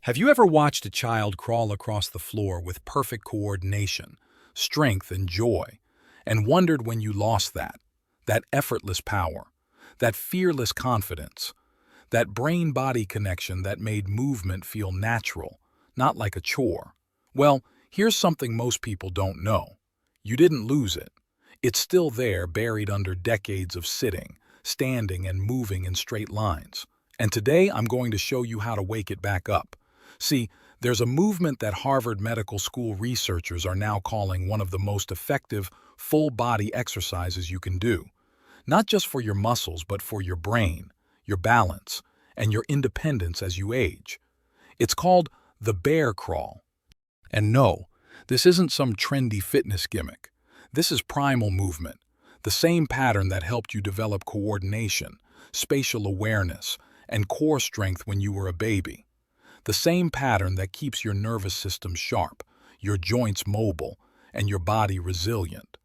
Have you ever watched a child crawl across the floor with perfect coordination, strength, and joy, and wondered when you lost that effortless power, that fearless confidence, that brain-body connection that made movement feel natural, not like a chore? Well, here's something most people don't know. You didn't lose it. It's still there, buried under decades of sitting, standing, and moving in straight lines. And today I'm going to show you how to wake it back up. See, there's a movement that Harvard Medical School researchers are now calling one of the most effective full-body exercises you can do. Not just for your muscles, but for your brain, your balance, and your independence as you age. It's called the bear crawl. And no, this isn't some trendy fitness gimmick. This is primal movement, the same pattern that helped you develop coordination, spatial awareness, and core strength when you were a baby. The same pattern that keeps your nervous system sharp, your joints mobile, and your body resilient.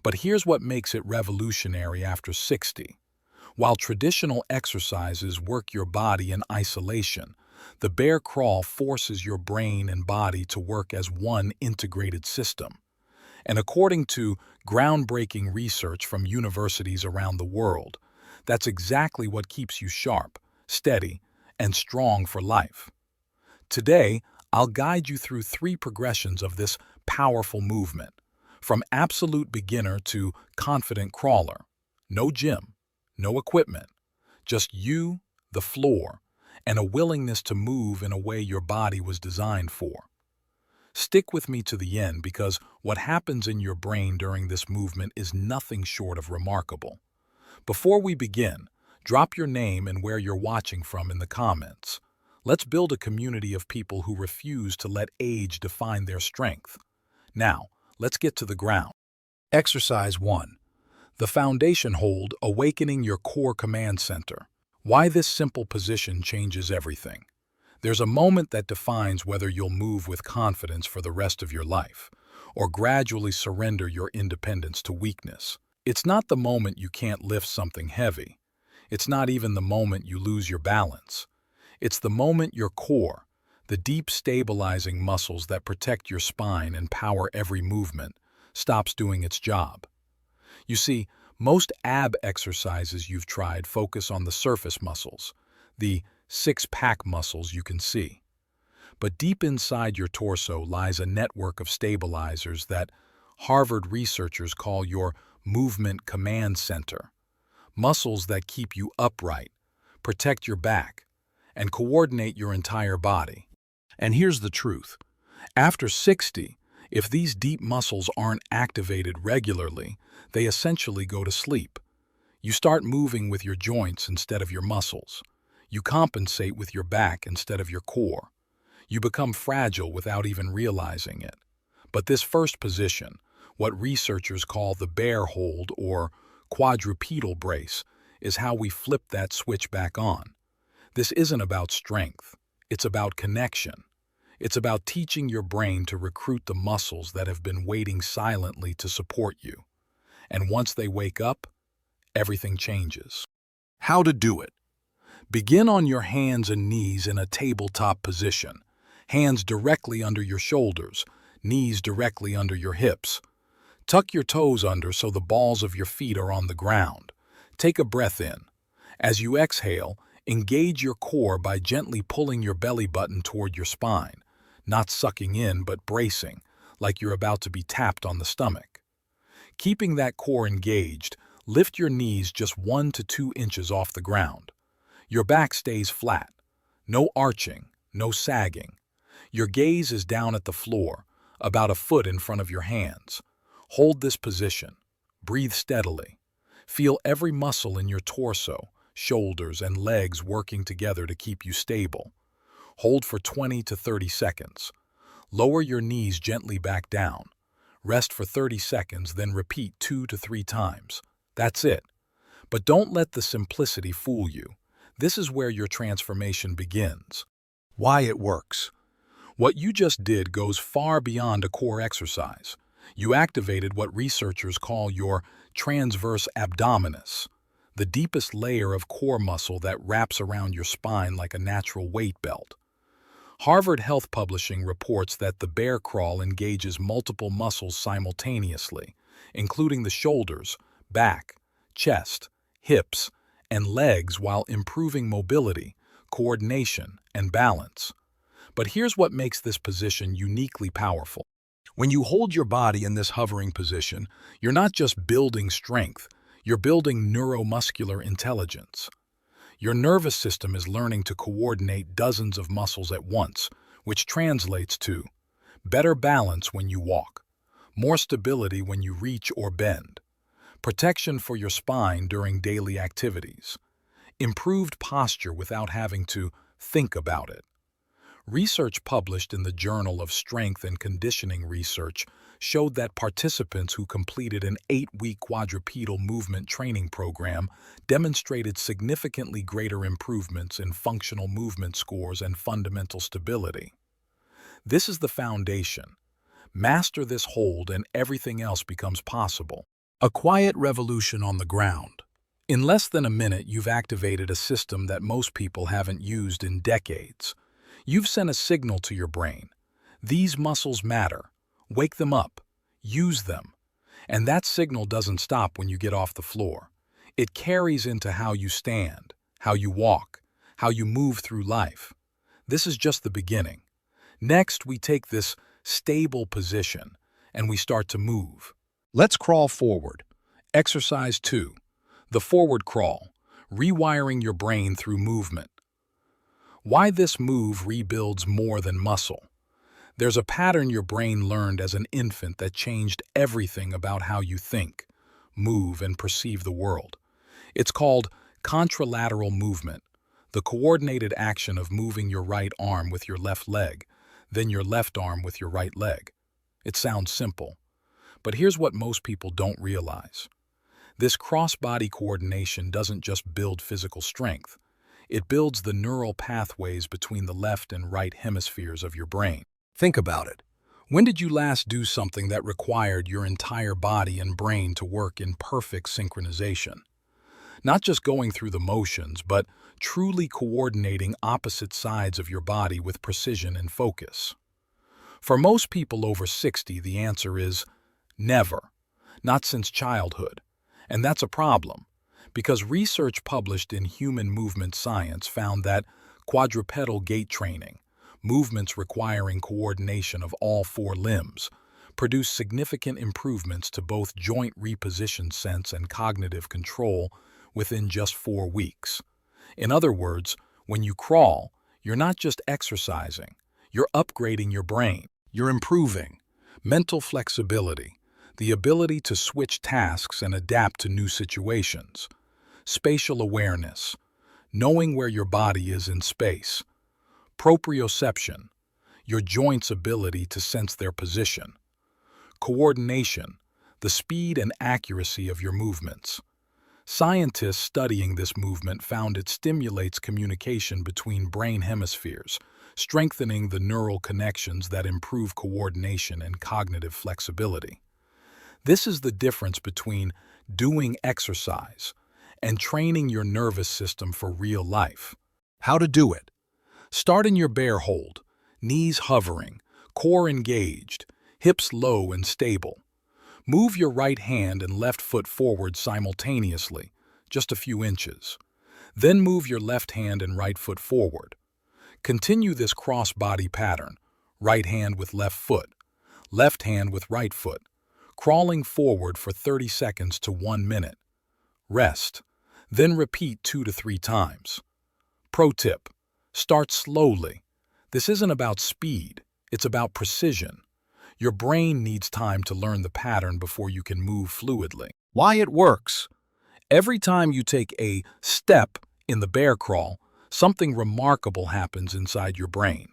But here's what makes it revolutionary after 60. While traditional exercises work your body in isolation, the bear crawl forces your brain and body to work as one integrated system. And according to groundbreaking research from universities around the world, that's exactly what keeps you sharp, steady, and strong for life. Today, I'll guide you through 3 progressions of this powerful movement, from absolute beginner to confident crawler. No gym, no equipment, just you, the floor, and a willingness to move in a way your body was designed for. Stick with me to the end because what happens in your brain during this movement is nothing short of remarkable. Before we begin, drop your name and where you're watching from in the comments. Let's build a community of people who refuse to let age define their strength. Now, let's get to the ground. Exercise 1. The foundation hold, awakening your core command center. Why this simple position changes everything. There's a moment that defines whether you'll move with confidence for the rest of your life, or gradually surrender your independence to weakness. It's not the moment you can't lift something heavy. It's not even the moment you lose your balance. It's the moment your core, the deep stabilizing muscles that protect your spine and power every movement, stops doing its job. You see, most ab exercises you've tried focus on the surface muscles, the six-pack muscles you can see. But deep inside your torso lies a network of stabilizers that Harvard researchers call your movement command center. Muscles that keep you upright, protect your back, and coordinate your entire body. And here's the truth. After 60, if these deep muscles aren't activated regularly, they essentially go to sleep. You start moving with your joints instead of your muscles. You compensate with your back instead of your core. You become fragile without even realizing it. But this first position, what researchers call the bear hold or quadrupedal brace, is how we flip that switch back on. This isn't about strength. It's about connection. It's about teaching your brain to recruit the muscles that have been waiting silently to support you. And once they wake up, everything changes. How to do it. Begin on your hands and knees in a tabletop position. Hands directly under your shoulders, knees directly under your hips. Tuck your toes under so the balls of your feet are on the ground. Take a breath in. As you exhale, engage your core by gently pulling your belly button toward your spine, not sucking in but bracing, like you're about to be tapped on the stomach. Keeping that core engaged, lift your knees just 1 to 2 inches off the ground. Your back stays flat. No arching, no sagging. Your gaze is down at the floor, about a foot in front of your hands. Hold this position. Breathe steadily. Feel every muscle in your torso, shoulders, and legs working together to keep you stable. Hold for 20 to 30 seconds. Lower your knees gently back down. Rest for 30 seconds, then repeat 2 to 3 times. That's it. But don't let the simplicity fool you. This is where your transformation begins. Why it works. What you just did goes far beyond a core exercise. You activated what researchers call your transverse abdominis, the deepest layer of core muscle that wraps around your spine like a natural weight belt. Harvard Health Publishing reports that the bear crawl engages multiple muscles simultaneously, including the shoulders, back, chest, hips, and legs while improving mobility, coordination, and balance. But here's what makes this position uniquely powerful. When you hold your body in this hovering position, you're not just building strength, you're building neuromuscular intelligence. Your nervous system is learning to coordinate dozens of muscles at once, which translates to better balance when you walk, more stability when you reach or bend, protection for your spine during daily activities, improved posture without having to think about it. Research published in the Journal of Strength and Conditioning Research showed that participants who completed an 8-week quadrupedal movement training program demonstrated significantly greater improvements in functional movement scores and fundamental stability. This is the foundation. Master this hold and everything else becomes possible. A quiet revolution on the ground. In less than a minute, you've activated a system that most people haven't used in decades. You've sent a signal to your brain. These muscles matter. Wake them up. Use them. And that signal doesn't stop when you get off the floor. It carries into how you stand, how you walk, how you move through life. This is just the beginning. Next, we take this stable position and we start to move. Let's crawl forward. Exercise 2. The forward crawl, rewiring your brain through movement. Why this move rebuilds more than muscle? There's a pattern your brain learned as an infant that changed everything about how you think, move, and perceive the world. It's called contralateral movement, the coordinated action of moving your right arm with your left leg, then your left arm with your right leg. It sounds simple, but here's what most people don't realize. This cross-body coordination doesn't just build physical strength. It builds the neural pathways between the left and right hemispheres of your brain. Think about it. When did you last do something that required your entire body and brain to work in perfect synchronization? Not just going through the motions, but truly coordinating opposite sides of your body with precision and focus. For most people over 60, the answer is never, not since childhood. And that's a problem, because research published in Human Movement Science found that quadrupedal gait training, movements requiring coordination of all 4 limbs, produce significant improvements to both joint reposition sense and cognitive control within just 4 weeks. In other words, when you crawl, you're not just exercising, you're upgrading your brain. You're improving mental flexibility, the ability to switch tasks and adapt to new situations, spatial awareness, knowing where your body is in space, proprioception, your joints' ability to sense their position, coordination, the speed and accuracy of your movements. Scientists studying this movement found it stimulates communication between brain hemispheres, strengthening the neural connections that improve coordination and cognitive flexibility. This is the difference between doing exercise and training your nervous system for real life. How to do it? Start in your bear hold, knees hovering, core engaged, hips low and stable. Move your right hand and left foot forward simultaneously, just a few inches. Then move your left hand and right foot forward. Continue this cross-body pattern, right hand with left hand with right foot, crawling forward for 30 seconds to 1 minute. Rest. Then repeat 2 to 3 times. Pro tip: start slowly. This isn't about speed, it's about precision. Your brain needs time to learn the pattern before you can move fluidly. Why it works? Every time you take a step in the bear crawl, something remarkable happens inside your brain.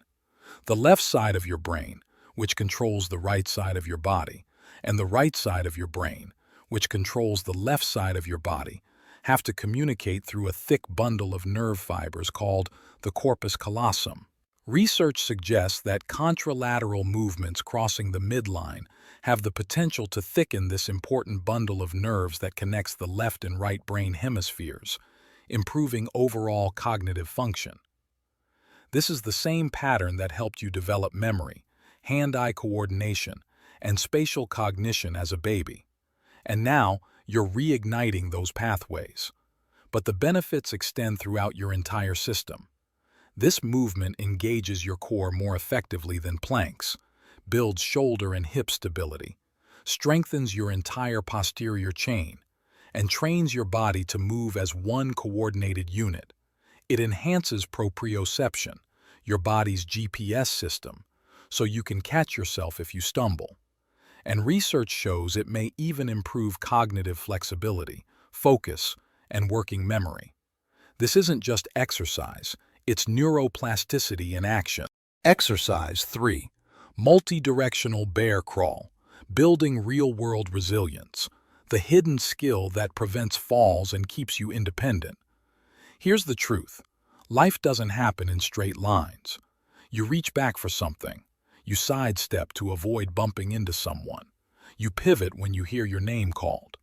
The left side of your brain, which controls the right side of your body, and the right side of your brain, which controls the left side of your body, have to communicate through a thick bundle of nerve fibers called the corpus callosum. Research suggests that contralateral movements crossing the midline have the potential to thicken this important bundle of nerves that connects the left and right brain hemispheres, improving overall cognitive function. This is the same pattern that helped you develop memory, hand-eye coordination, and spatial cognition as a baby. And now, you're reigniting those pathways. But the benefits extend throughout your entire system. This movement engages your core more effectively than planks, builds shoulder and hip stability, strengthens your entire posterior chain, and trains your body to move as one coordinated unit. It enhances proprioception, your body's GPS system, so you can catch yourself if you stumble. And research shows it may even improve cognitive flexibility, focus, and working memory. This isn't just exercise, it's neuroplasticity in action. Exercise 3. Multi-directional bear crawl, building real-world resilience, the hidden skill that prevents falls and keeps you independent. Here's the truth. Life doesn't happen in straight lines. You reach back for something. You sidestep to avoid bumping into someone. You pivot when you hear your name called.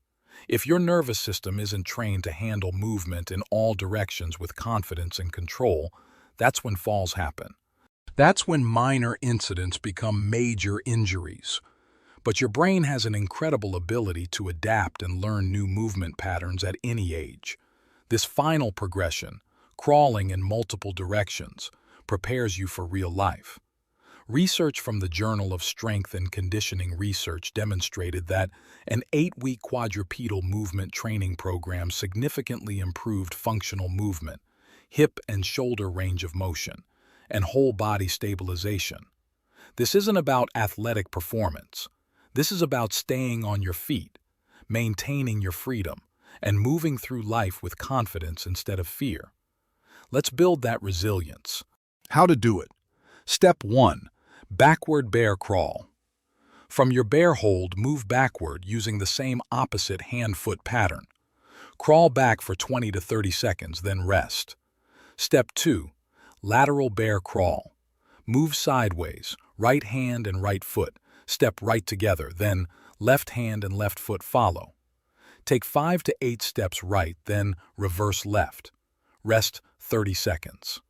If your nervous system isn't trained to handle movement in all directions with confidence and control, that's when falls happen. That's when minor incidents become major injuries. But your brain has an incredible ability to adapt and learn new movement patterns at any age. This final progression, crawling in multiple directions, prepares you for real life. Research from the Journal of Strength and Conditioning Research demonstrated that an 8-week quadrupedal movement training program significantly improved functional movement, hip and shoulder range of motion, and whole body stabilization. This isn't about athletic performance. This is about staying on your feet, maintaining your freedom, and moving through life with confidence instead of fear. Let's build that resilience. How to do it? Step 1. Backward bear crawl. From your bear hold, move backward using the same opposite hand-foot pattern. Crawl back for 20 to 30 seconds, then rest. Step 2. Lateral bear crawl. Move sideways, right hand and right foot. Step right together, then left hand and left foot follow. Take 5 to 8 steps right, then reverse left. Rest 30 seconds.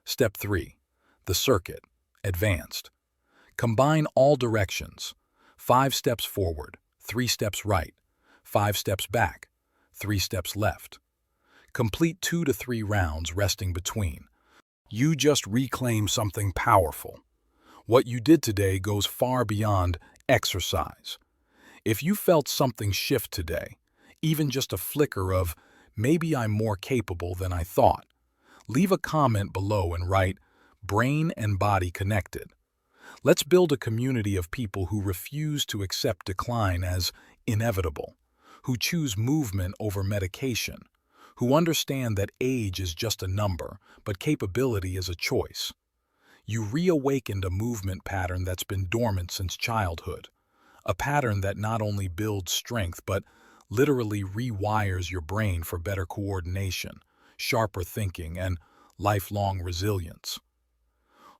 Step 3. The circuit, advanced. Combine all directions. 5 steps forward, 3 steps right, 5 steps back, 3 steps left. Complete 2 to 3 rounds resting between. You just reclaim something powerful. What you did today goes far beyond exercise. If you felt something shift today, even just a flicker of, maybe I'm more capable than I thought, leave a comment below and write, brain and body connected. Let's build a community of people who refuse to accept decline as inevitable, who choose movement over medication, who understand that age is just a number, but capability is a choice. You reawakened a movement pattern that's been dormant since childhood, a pattern that not only builds strength but literally rewires your brain for better coordination, sharper thinking, and lifelong resilience.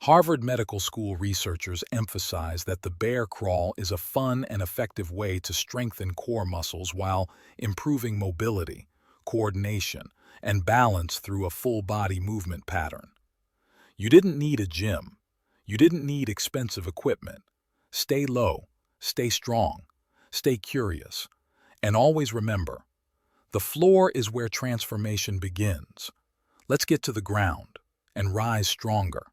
Harvard Medical School researchers emphasize that the bear crawl is a fun and effective way to strengthen core muscles while improving mobility, coordination, and balance through a full-body movement pattern. You didn't need a gym. You didn't need expensive equipment. Stay low, stay strong, stay curious, and always remember, the floor is where transformation begins. Let's get to the ground and rise stronger.